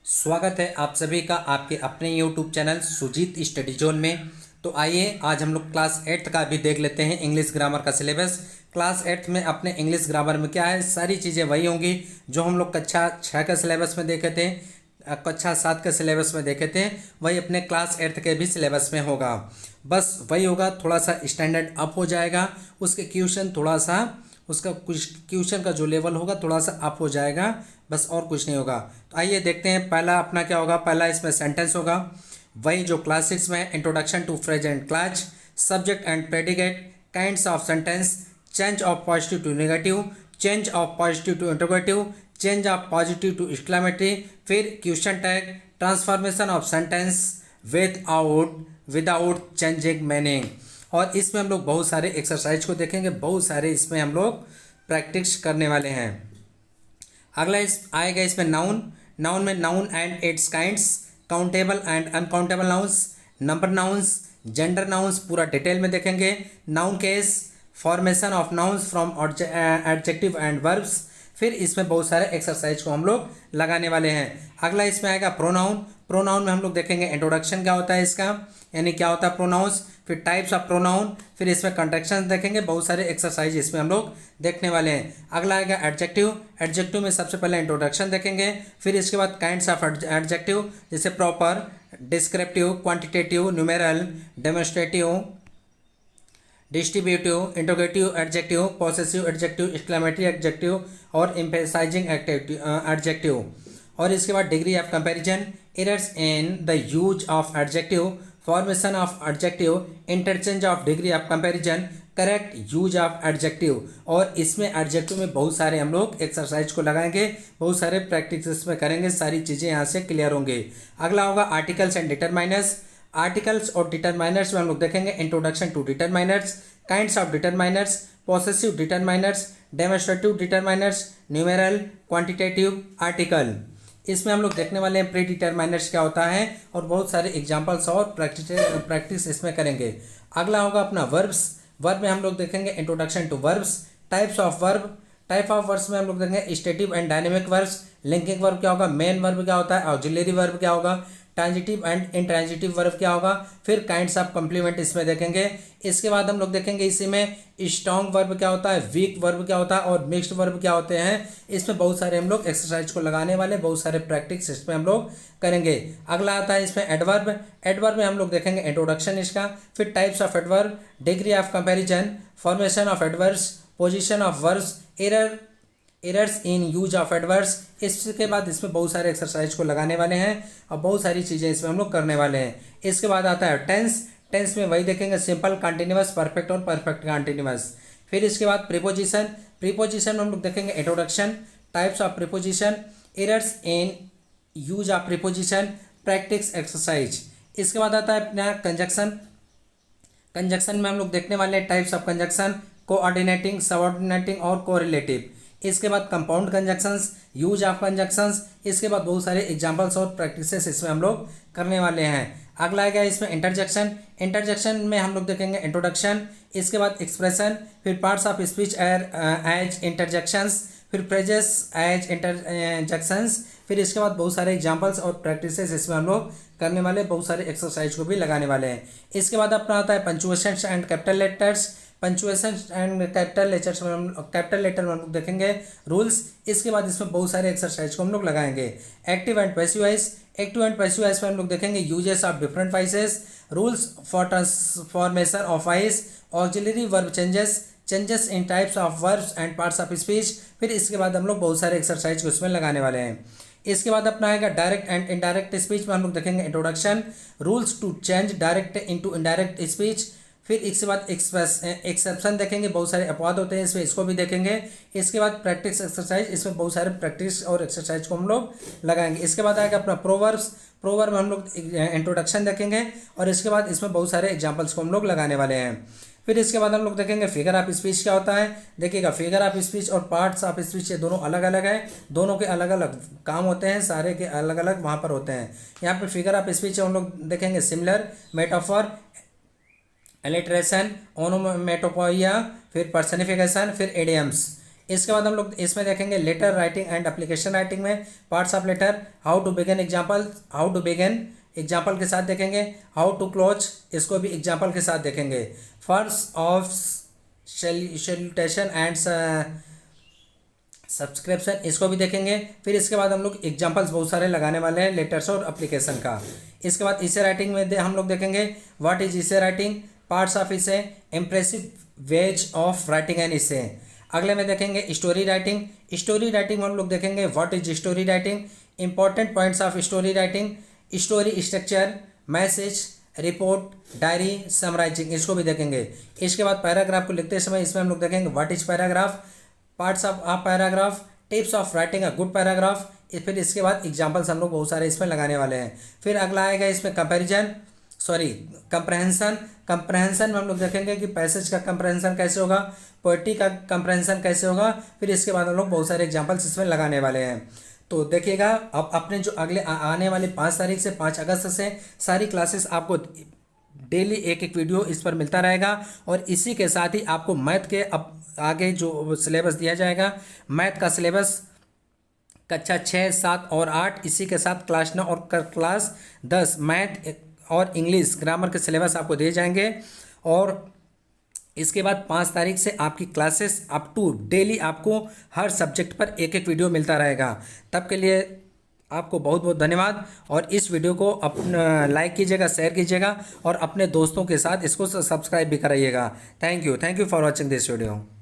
स्वागत है आप सभी का आपके अपने YouTube channel Sujit study zone में। तो आइए आज हम लोग क्लास 8th का भी देख लेते हैं इंग्लिश ग्रामर का सिलेबस। क्लास 8th में अपने इंग्लिश ग्रामर में क्या है, सारी चीज़ें वही होंगी जो हम लोग कक्षा 6 के सिलेबस में देखे थे, कक्षा 7 के सिलेबस में देखे थे, वही अपने क्लास 8th के भी सिलेबस में होगा। बस वही होगा, थोड़ा सा स्टैंडर्ड अप हो जाएगा, उसके क्वेश्चन थोड़ा सा, उसका कुछ क्वेश्चन का जो लेवल होगा थोड़ा सा अप हो जाएगा, बस और कुछ नहीं होगा। तो आइए देखते हैं पहला अपना क्या होगा। पहला इसमें सेंटेंस होगा वही जो क्लास 6 में, introduction to phrase and clause, subject and predicate, kinds of sentence, change of positive to negative, change of positive to interrogative, change of positive to exclamatory, फिर question tag, transformation of sentence without changing meaning. और इसमें हम लोग बहुत सारे exercise को देखेंगे, बहुत सारे इसमें हम लोग प्रैक्टिस करने वाले हैं। अगला आएगा इसमें नाउन में noun and it's kinds, countable and uncountable nouns, number nouns, gender nouns पूरा डिटेल में देखेंगे। Noun case, formation of nouns from adjective and verbs. फिर इसमें बहुत सारे एक्सरसाइज को हम लोग लगाने वाले हैं। अगला इसमें आएगा प्रोनाउन। प्रोनाउन में हम लोग देखेंगे इंट्रोडक्शन क्या होता है इसका, यानी क्या होता है प्रोनाउंस, फिर टाइप्स ऑफ प्रोनाउन, फिर इसमें कंट्रैक्शन देखेंगे, बहुत सारे एक्सरसाइज इसमें हम लोग देखने वाले हैं। अगला आएगा एडजेक्टिव। एडजेक्टिव में सबसे पहले इंट्रोडक्शन देखेंगे, फिर इसके बाद काइंड्स ऑफ एडजेक्टिव जैसे proper, descriptive, quantitative, numeral, demonstrative, distributive, interrogative adjective, possessive adjective, exclamatory adjective और एम्फेसाइजिंग एडजेक्टिव। और इसके बाद degree of comparison, errors in the use of adjective, formation of adjective, interchange of degree of comparison, correct use of adjective. और इसमें adjective में बहुत सारे हम लोग एक्सरसाइज को लगाएंगे, बहुत सारे प्रैक्टिस में करेंगे, सारी चीज़ें यहाँ से क्लियर होंगे। अगला होगा आर्टिकल्स एंड डिटरमाइनर्स। आर्टिकल्स और डिटरमाइनर्स में हम लोग देखेंगे introduction to determiners, kinds of determiners, possessive determiners, demonstrative determiners, numeral, quantitative, article. इसमें हम लोग देखने वाले हैं प्री डिटरमाइनर्स क्या होता है, और बहुत सारे एग्जांपल्स और प्रैक्टिस इसमें करेंगे। अगला होगा अपना वर्ब्स। वर्ब में हम लोग देखेंगे introduction to verbs, types of verb. Type of verbs में हम लोग देखेंगे stative and dynamic verbs, linking verb क्या होगा, मेन वर्ब क्या होता है, ऑक्सिलरी वर्ब क्या होगा, ट्रांजिटिव एंड इंट्रांजिटिव वर्ब क्या होगा, फिर काइंड्स ऑफ कम्प्लीमेंट इसमें देखेंगे। इसके बाद हम लोग देखेंगे इसी में स्ट्रॉन्ग वर्ब क्या होता है, वीक वर्ब क्या होता है और मिक्स्ड वर्ब क्या होते हैं। इसमें बहुत सारे हम लोग एक्सरसाइज को लगाने वाले, बहुत सारे प्रैक्टिस इसमें हम लोग करेंगे। अगला आता है इसमें एडवर्ब। एडवर्ब में हम लोग देखेंगे इंट्रोडक्शन इसका, फिर types of adverb, degree of comparison, formation of adverbs, position of verbs, errors in use of adverbs. इसके बाद इसमें बहुत सारे एक्सरसाइज को लगाने वाले हैं और बहुत सारी चीज़ें इसमें हम लोग करने वाले हैं। इसके बाद आता है टेंस। टेंस में वही देखेंगे सिंपल, कंटिन्यूअस, परफेक्ट और परफेक्ट कंटिन्यूअस। फिर इसके बाद प्रीपोजिशन। प्रीपोजिशन में हम लोग देखेंगे introduction, types of preposition, errors in use of preposition, practice exercise. इसके बाद आता है अपना कंजक्शन। कंजक्शन में हम लोग देखने वाले हैं types of conjunction, coordinating, subordinating और कोरिलेटिव। इसके बाद compound conjunctions, use of conjunctions. इसके बाद बहुत सारे एग्जांपल्स और प्रैक्टिसेस इसमें हम लोग करने वाले हैं। अगला आएगा इसमें इंटरजेक्शन। इंटरजेक्शन में हम लोग देखेंगे इंट्रोडक्शन, इसके बाद एक्सप्रेशन, फिर parts of speech as interjections, फिर फ्रेजेस एज इंटरजेक्शंस। फिर इसके बाद बहुत सारे एग्जांपल्स और प्रैक्टिसेस इसमें हम लोग करने वाले, बहुत सारे एक्सरसाइज को भी लगाने वाले हैं। इसके बाद अपना आता है punctuation and capital letters. Punctuation and capital letter में हम लोग देखेंगे रूल्स। इसके बाद इसमें बहुत सारे एक्सरसाइज को हम लोग लगाएंगे। Active and passive voice. Active and passive voice में हम लोग देखेंगे uses of different voices, rules for transformation of voice, auxiliary verb changes, changes in types of verbs and parts of speech. फिर इसके बाद हम लोग बहुत सारे एक्सरसाइज को इसमें लगाने वाले हैं। इसके बाद अपना आएगा डायरेक्ट एंड इनडायरेक्ट स्पीच में हम लोग देखेंगे introduction, rules to change direct into indirect speech. फिर इसके बाद एक्सेप्शन देखेंगे, बहुत सारे अपवाद होते हैं इसमें, इसको भी देखेंगे। इसके बाद प्रैक्टिस एक्सरसाइज, इसमें बहुत सारे प्रैक्टिस और एक्सरसाइज को हम लोग लगाएंगे। इसके बाद आएगा अपना प्रोवर्ब्स। प्रोवर्ब में हम लोग इंट्रोडक्शन देखेंगे और इसके बाद इसमें बहुत सारे एग्जाम्पल्स को हम लोग लगाने वाले हैं। फिर इसके बाद हम लोग देखेंगे फिगर ऑफ स्पीच क्या होता है। देखिएगा फिगर ऑफ स्पीच और पार्ट्स ऑफ स्पीच ये दोनों अलग अलग है, दोनों के अलग अलग काम होते हैं, सारे के अलग अलग वहाँ पर होते हैं। यहाँ पे फिगर ऑफ स्पीच हम लोग देखेंगे सिमिलर, मेटाफर, एलिट्रेशन, ओनोमेटोपोइया, फिर पर्सनिफिकेशन, फिर एडियम्स। इसके बाद हम लोग इसमें देखेंगे letter writing and application writing में parts of letter, how to begin example, how to begin example के साथ देखेंगे, हाउ टू क्लोज इसको भी एग्जाम्पल के साथ देखेंगे, first of salutation and subscription इसको भी देखेंगे। फिर इसके बाद हम लोग एग्जाम्पल्स बहुत सारे लगाने वाले हैं लेटर्स और एप्लीकेशन का। इसके बाद इसे राइटिंग में हम लोग देखेंगे व्हाट इज इसे राइटिंग, पार्ट्स ऑफ इसे, impressive ways of writing an इसे। अगले में देखेंगे स्टोरी राइटिंग, स्टोरी राइटिंग में हम लोग देखेंगे what is story writing, important points of story writing, story structure, message, report, diary, summarising इसको भी देखेंगे। इसके बाद पैराग्राफ को लिखते समय इसमें हम लोग देखेंगे what is paragraph, parts of paragraph, tips of writing a good paragraph. फिर इसके बाद एग्जाम्पल्स हम लोग बहुत सारे इसमें लगाने वाले हैं। फिर अगला आएगा इसमें कंप्रहेंशन, कंप्रहेंशन में हम लोग देखेंगे कि पैसेज का कंप्रहेंशन कैसे होगा, पोएट्री का कंप्रहेंशन कैसे होगा। फिर इसके बाद हम लोग बहुत सारे एग्जाम्पल्स इसमें लगाने वाले हैं। तो देखिएगा अब अपने जो अगले आने वाले 5 तारीख से 5 अगस्त से सारी क्लासेस आपको डेली एक एक वीडियो इस पर मिलता रहेगा। और इसी के साथ ही आपको मैथ के अब आगे जो सिलेबस दिया जाएगा, मैथ का सिलेबस कक्षा 6, 7 और 8, इसी के साथ क्लास 9 और क्लास 10 मैथ और इंग्लिश ग्रामर के सिलेबस आपको दिए जाएंगे। और इसके बाद 5 तारीख से आपकी क्लासेस अप टू डेली आपको हर सब्जेक्ट पर एक एक वीडियो मिलता रहेगा। तब के लिए आपको बहुत बहुत धन्यवाद। और इस वीडियो को अपना लाइक कीजिएगा, शेयर कीजिएगा और अपने दोस्तों के साथ इसको सब्सक्राइब भी कराइएगा। Thank you for watching this video.